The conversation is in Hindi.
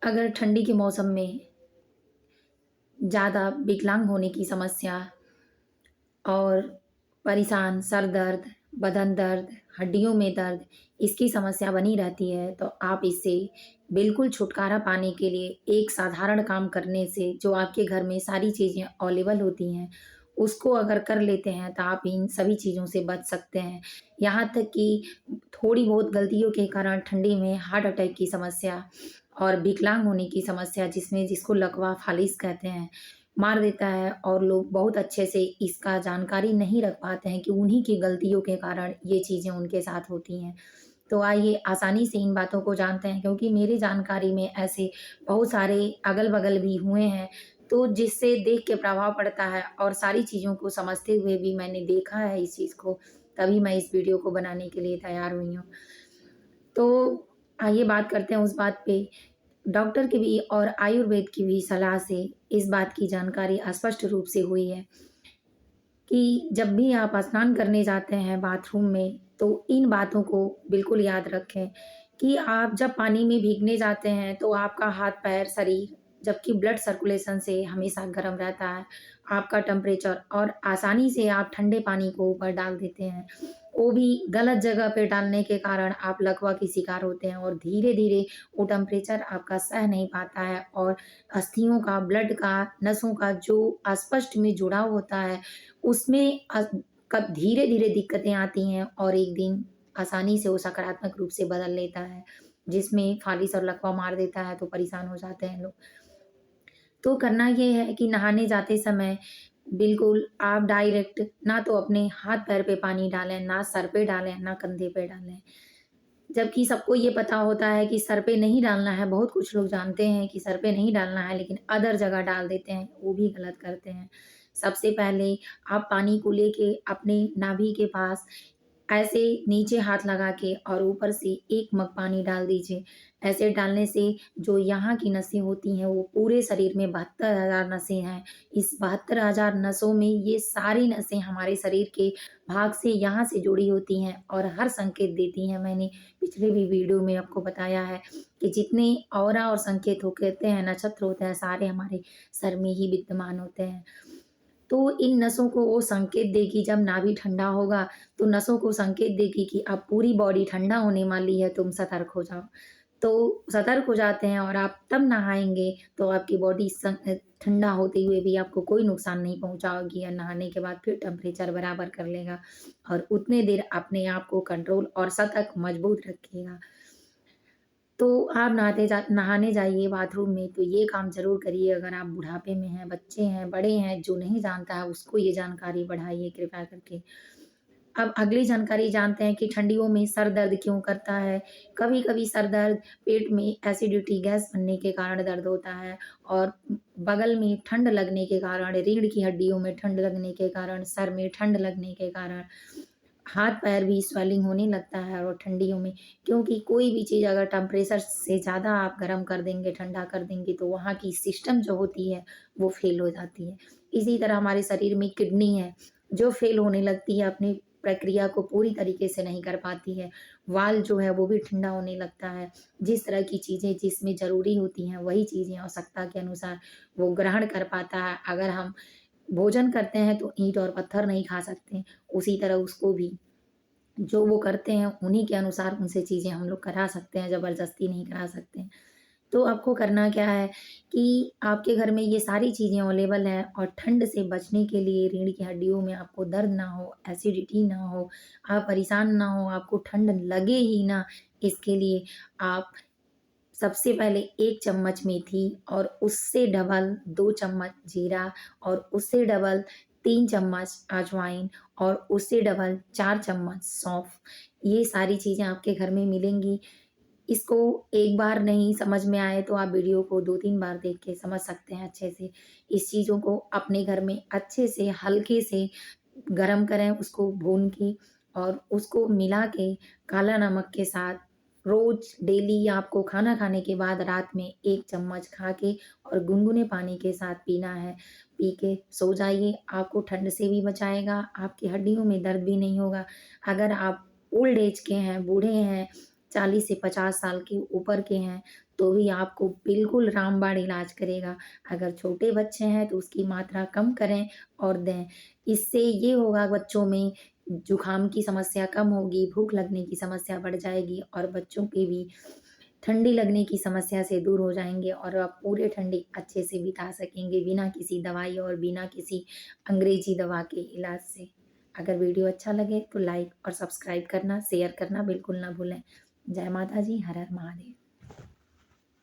अगर ठंडी के मौसम में ज़्यादा विकलांग होने की समस्या और परेशान, सर दर्द, बदन दर्द, हड्डियों में दर्द, इसकी समस्या बनी रहती है, तो आप इससे बिल्कुल छुटकारा पाने के लिए एक साधारण काम करने से जो आपके घर में सारी चीज़ें अवेलेबल होती हैं, उसको अगर कर लेते हैं, तो आप इन सभी चीज़ों से बच सकते हैं। यहाँ तक कि थोड़ी बहुत गलतियों के कारण ठंडी में हार्ट अटैक की समस्या और विकलांग होने की समस्या जिसको लकवा फ़ालिज कहते हैं, मार देता है और लोग बहुत अच्छे से इसका जानकारी नहीं रख पाते हैं कि उन्हीं की गलतियों के कारण ये चीज़ें उनके साथ होती हैं। तो आइए आसानी से इन बातों को जानते हैं, क्योंकि मेरी जानकारी में ऐसे बहुत सारे अगल-बगल भी हुए हैं, तो जिससे देख के प्रभाव पड़ता है और सारी चीज़ों को समझते हुए भी मैंने देखा है इस चीज़ को, तभी मैं इस वीडियो को बनाने के लिए तैयार हुई हूँ। तो आइए बात करते हैं उस बात पे। डॉक्टर की भी और आयुर्वेद की भी सलाह से इस बात की जानकारी स्पष्ट रूप से हुई है कि जब भी आप स्नान करने जाते हैं बाथरूम में, तो इन बातों को बिल्कुल याद रखें कि आप जब पानी में भीगने जाते हैं, तो आपका हाथ-पैर, शरीर जबकि ब्लड सर्कुलेशन से हमेशा गर्म रहता है, आपका टेम्परेचर और आसानी से आप ठंडे पानी को ऊपर डाल देते हैं। वो भी गलत जगह पे डालने के कारण आप लकवा की शिकार होते हैं और धीरे-धीरे वो टेम्परेचर आपका सह नहीं पाता है और अस्थियों का, ब्लड का, नसों का जो स्पष्ट में जुड़ाव होता है, उसमें कब धीरे-धीरे दिक्कतें आती हैं और एक दिन आसानी से वो सकारात्मक रूप से बदल लेता है, जिसमें फ़ालिज और लकवा मार देता है, तो परेशान हो जाते हैं लोग। तो करना ये है कि नहाने जाते समय बिल्कुल आप डायरेक्ट ना तो अपने हाथ-पैर पे पानी डालें, ना सर पे डालें, ना कंधे पे डालें। जबकि सबको ये पता होता है कि सर पे नहीं डालना है, बहुत कुछ लोग जानते हैं कि सर पे नहीं डालना है, लेकिन अदर जगह डाल देते हैं, वो भी गलत करते हैं। सबसे पहले आप पानी को लेके अपने नाभि के पास ऐसे नीचे हाथ लगा के और ऊपर से 1 मग पानी डाल दीजिए। ऐसे डालने से जो यहाँ की नसें होती हैं, वो पूरे शरीर में 72,000 नसें हैं। इस 72,000 नसों में ये सारी नसें हमारे शरीर के भाग से यहाँ से जुड़ी होती हैं और हर संकेत देती हैं। मैंने पिछले भी वीडियो में आपको बताया है कि जितने ऑरा और संकेत होते हैं, नक्षत्र होते हैं, सारे हमारे सर में ही विद्यमान होते हैं। तो इन नसों को वो संकेत देगी, जब नाभि ठंडा होगा, तो नसों को संकेत देगी कि अब पूरी बॉडी ठंडा होने वाली है, तुम सतर्क हो जाओ। तो सतर्क हो जाते हैं और आप तब नहाएँगे, तो आपकी बॉडी ठंडा होते हुए भी आपको कोई नुकसान नहीं पहुँचाएगी या नहाने के बाद फिर टेम्परेचर बराबर कर लेगा और उतने देर अपने आप को कंट्रोल और सतर्क मजबूत रखिएगा। तो आप नहाने जाइए बाथरूम में, तो ये काम ज़रूर करिए। अगर आप बुढ़ापे में हैं, बच्चे हैं, बड़े हैं, जो नहीं जानता है उसको ये जानकारी बढ़ाइए कृपया करके। अब अगली जानकारी जानते हैं कि ठंडियों में सर दर्द क्यों करता है। कभी-कभी सर दर्द पेट में एसिडिटी, गैस बनने के कारण दर्द होता है और बगल में ठंड लगने के कारण, रीढ़ की हड्डियों में ठंड लगने के कारण, सर में ठंड लगने के कारण हाथ-पैर भी स्वेलिंग होने लगता है और ठंडियों में, क्योंकि कोई भी चीज़ अगर टेम्परेचर से ज़्यादा आप गरम कर देंगे, ठंडा कर देंगे, तो वहाँ की सिस्टम जो होती है, वो फ़ेल हो जाती है। इसी तरह हमारे शरीर में किडनी है, जो फ़ेल होने लगती है, अपनी प्रक्रिया को पूरी तरीके से नहीं कर पाती है। वाल्व जो है, वो भी ठंडा होने लगता है। जिस तरह की चीज़ें जिसमें ज़रूरी होती हैं, वही चीज़ें आवश्यकता के अनुसार वो ग्रहण कर पाता है। अगर हम भोजन करते हैं, तो ईंट और पत्थर नहीं खा सकते, उसी तरह उसको भी जो वो करते हैं उन्हीं के अनुसार उनसे चीज़ें हम लोग करा सकते हैं, ज़बरदस्ती नहीं करा सकते हैं। तो आपको करना क्या है कि आपके घर में ये सारी चीज़ें अवेलेबल हैं और ठंड से बचने के लिए रीढ़ की हड्डियों में आपको दर्द ना हो, एसिडिटी ना हो, आप परेशान ना हो, आपको ठंड लगे ही ना, इसके लिए आप सबसे पहले 1 चम्मच मेथी और उससे डबल 2 चम्मच जीरा और उससे डबल 3 चम्मच अजवाइन और उससे डबल 4 चम्मच सौंफ, ये सारी चीज़ें आपके घर में मिलेंगी। इसको एक बार नहीं समझ में आए तो आप वीडियो को 2-3 बार देख के समझ सकते हैं अच्छे से। इस चीज़ों को अपने घर में अच्छे से हल्के से गरम करें, उसको भून के और उसको मिला के काला नमक के साथ रोज़ डेली आपको खाना खाने के बाद रात में 1 चम्मच खा के और गुनगुने पानी के साथ पीना है। पी के सो जाइए, आपको ठंड से भी बचाएगा, आपकी हड्डियों में दर्द भी नहीं होगा। अगर आप ओल्ड एज के हैं, बूढ़े हैं, 40 से 50 साल के ऊपर के हैं, तो भी आपको बिल्कुल रामबाण इलाज करेगा। अगर छोटे बच्चे हैं तो उसकी मात्रा कम करें और दें। इससे ये होगा बच्चों में जुकाम की समस्या कम होगी, भूख लगने की समस्या बढ़ जाएगी और बच्चों के भी ठंडी लगने की समस्या से दूर हो जाएँगे और आप पूरे ठंडी अच्छे से बिता सकेंगे बिना किसी दवाई और बिना किसी अंग्रेजी दवा के इलाज से। अगर वीडियो अच्छा लगे तो लाइक और सब्सक्राइब करना, शेयर करना बिल्कुल ना भूलें। जय माता दी, हर हर महादेव।